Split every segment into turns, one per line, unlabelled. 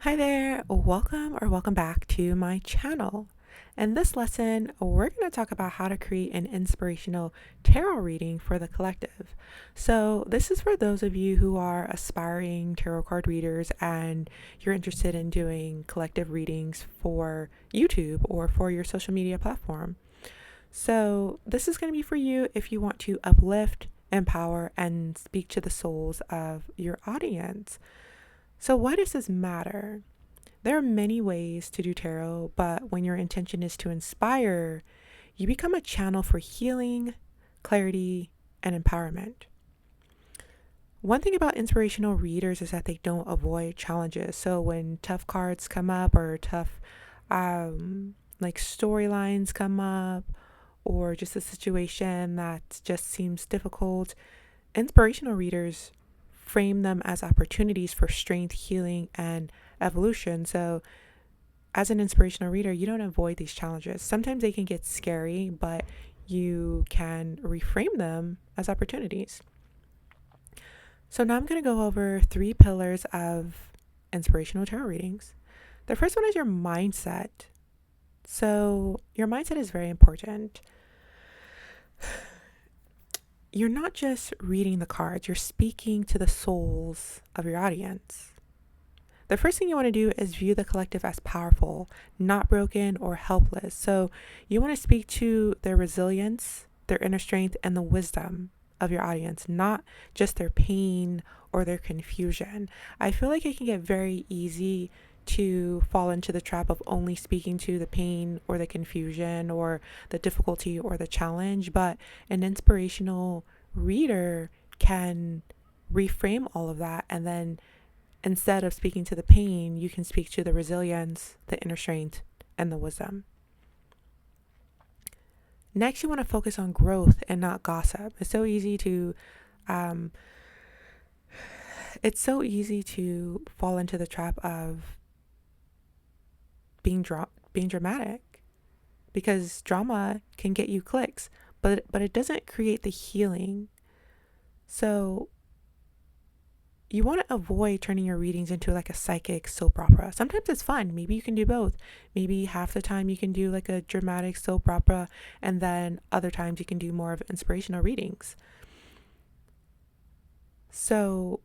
Hi there, welcome back to my channel. In this lesson, we're going to talk about how to create an inspirational tarot reading for the collective. So, this is for those of you who are aspiring tarot card readers and you're interested in doing collective readings for YouTube or for your social media platform. So, this is going to be for you if you want to uplift, empower, and speak to the souls of your audience. So, why does this matter? There are many ways to do tarot, but when your intention is to inspire, you become a channel for healing, clarity, and empowerment. One thing about inspirational readers is that they don't avoid challenges. So when tough cards come up or tough like storylines come up or just a situation that just seems difficult, inspirational readers frame them as opportunities for strength, healing, and evolution. So, as an inspirational reader, you don't avoid these challenges. Sometimes they can get scary, but you can reframe them as opportunities. So, now I'm going to go over 3 pillars of inspirational tarot readings. The first one is your mindset. So, your mindset is very important. You're not just reading the cards, you're speaking to the souls of your audience. The first thing you want to do is view the collective as powerful, not broken or helpless. So you want to speak to their resilience, their inner strength, and the wisdom of your audience, not just their pain or their confusion. I feel like it can get very easy to fall into the trap of only speaking to the pain or the confusion or the difficulty or the challenge, but an inspirational reader can reframe all of that, and then instead of speaking to the pain, you can speak to the resilience, the inner strength, and the wisdom. Next, you want to focus on growth and not gossip. It's so easy to fall into the trap of being dramatic, because drama can get you clicks, but it doesn't create the healing. So you want to avoid turning your readings into like a psychic soap opera. Sometimes it's fun. Maybe you can do both. Maybe half the time you can do like a dramatic soap opera, and then other times you can do more of inspirational readings. So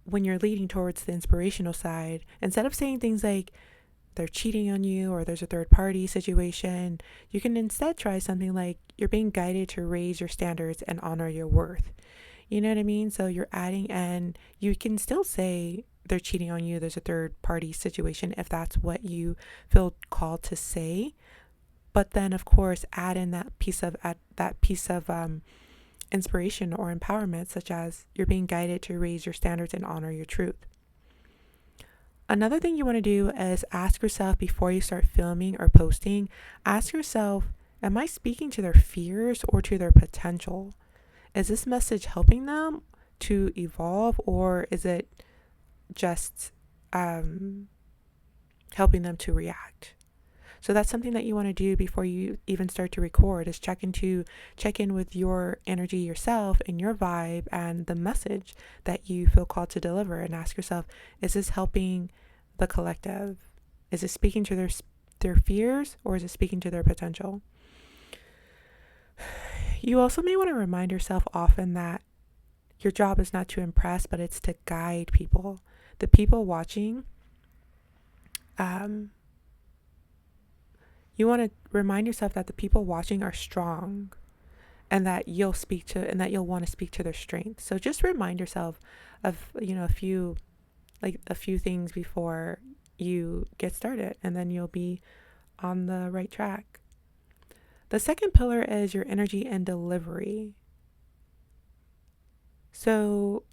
when you're leading towards the inspirational side, instead of saying things like they're cheating on you or there's a third party situation, you can instead try something like you're being guided to raise your standards and honor your worth. You know what I mean? So you're adding, and you can still say they're cheating on you, there's a third party situation if that's what you feel called to say. But then of course add in that piece of inspiration or empowerment, such as you're being guided to raise your standards and honor your truth. Another thing you want to do is ask yourself before you start filming or posting, ask yourself, am I speaking to their fears or to their potential? Is this message helping them to evolve, or is it just helping them to react? So that's something that you want to do before you even start to record, is check in with your energy yourself and your vibe and the message that you feel called to deliver, and ask yourself, is this helping the collective? Is it speaking to their fears, or is it speaking to their potential? You also may want to remind yourself often that your job is not to impress, but it's to guide people. The people watching, you want to remind yourself that the people watching are strong, and that you'll want to speak to their strength. So just remind yourself of, a few things before you get started, and then you'll be on the right track. The second pillar is your energy and delivery. So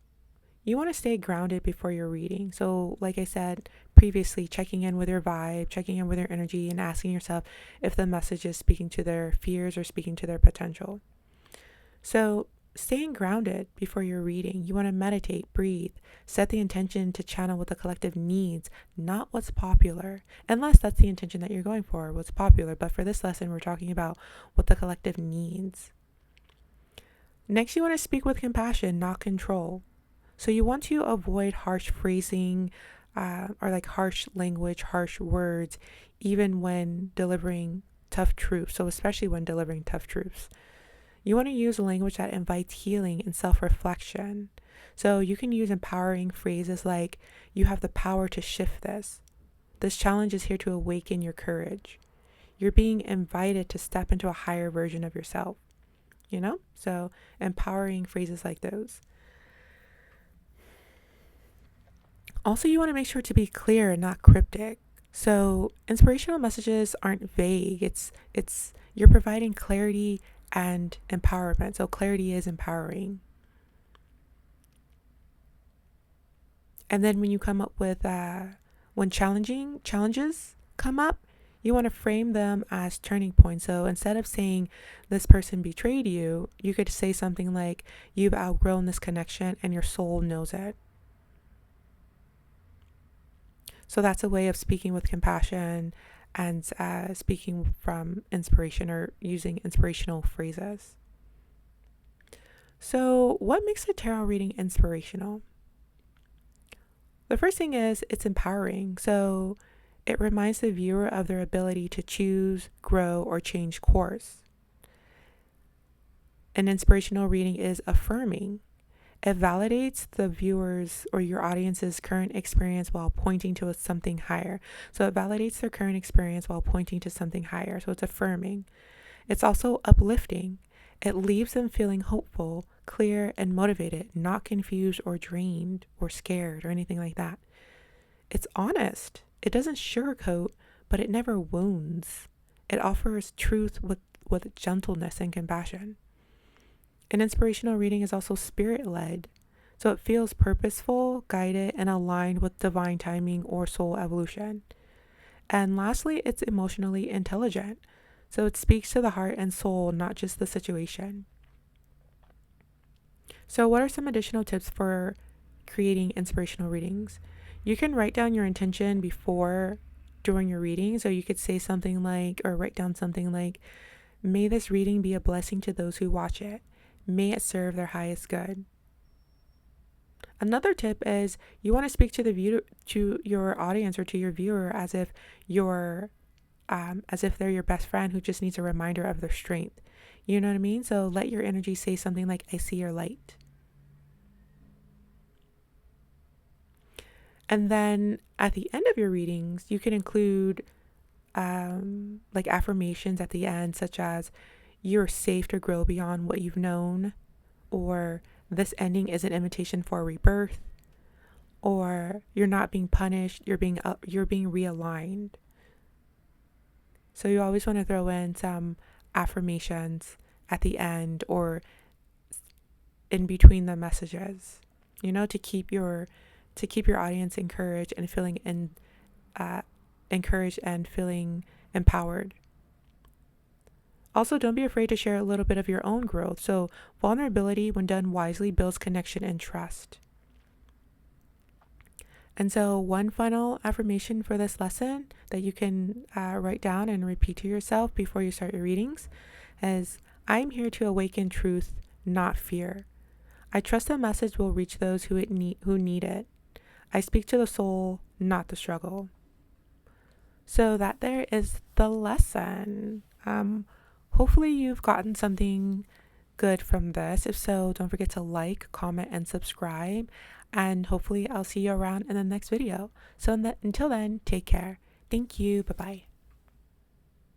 you want to stay grounded before you're reading. So like I said previously, checking in with your vibe, checking in with your energy, and asking yourself if the message is speaking to their fears or speaking to their potential. So staying grounded before you're reading, you want to meditate, breathe, set the intention to channel what the collective needs, not what's popular, unless that's the intention that you're going for, what's popular. But for this lesson, we're talking about what the collective needs. Next, you want to speak with compassion, not control. So you want to avoid harsh phrasing, or like harsh language, harsh words, even when delivering tough truths. So, especially when delivering tough truths, you want to use a language that invites healing and self reflection. So, you can use empowering phrases like, "You have the power to shift this. This challenge is here to awaken your courage. You're being invited to step into a higher version of yourself." So empowering phrases like those. Also, you want to make sure to be clear and not cryptic. So inspirational messages aren't vague. It's you're providing clarity and empowerment. So clarity is empowering. And then when you come up with when challenges come up, you want to frame them as turning points. So instead of saying this person betrayed you, you could say something like, "You've outgrown this connection and your soul knows it." So that's a way of speaking with compassion and speaking from inspiration or using inspirational phrases. So, what makes a tarot reading inspirational? The first thing is it's empowering. So, it reminds the viewer of their ability to choose, grow, or change course. An inspirational reading is affirming. It validates the viewer's or your audience's current experience while pointing to something higher. So it validates their current experience while pointing to something higher. So it's affirming. It's also uplifting. It leaves them feeling hopeful, clear, and motivated, not confused or drained or scared or anything like that. It's honest. It doesn't sugarcoat, but it never wounds. It offers truth with gentleness and compassion. An inspirational reading is also spirit-led, so it feels purposeful, guided, and aligned with divine timing or soul evolution. And lastly, it's emotionally intelligent, so it speaks to the heart and soul, not just the situation. So what are some additional tips for creating inspirational readings? You can write down your intention during your reading. So you could say something like, or write down something like, "May this reading be a blessing to those who watch it. May it serve their highest good." Another tip is you want to speak to your audience or to your viewer as if they're your best friend who just needs a reminder of their strength. You know what I mean? So let your energy say something like, "I see your light." And then at the end of your readings, you can include like affirmations at the end, such as, "You're safe to grow beyond what you've known," or "This ending is an invitation for rebirth," or "You're not being punished, you're being realigned." So you always want to throw in some affirmations at the end or in between the messages, to keep your audience encouraged and feeling empowered. Also, don't be afraid to share a little bit of your own growth. So vulnerability, when done wisely, builds connection and trust. And so one final affirmation for this lesson that you can write down and repeat to yourself before you start your readings is, "I'm here to awaken truth, not fear. I trust the message will reach those who need it. I speak to the soul, not the struggle." So that there is the lesson. Hopefully you've gotten something good from this. If so, don't forget to like, comment, and subscribe. And hopefully I'll see you around in the next video. So until then, take care. Thank you. Bye-bye.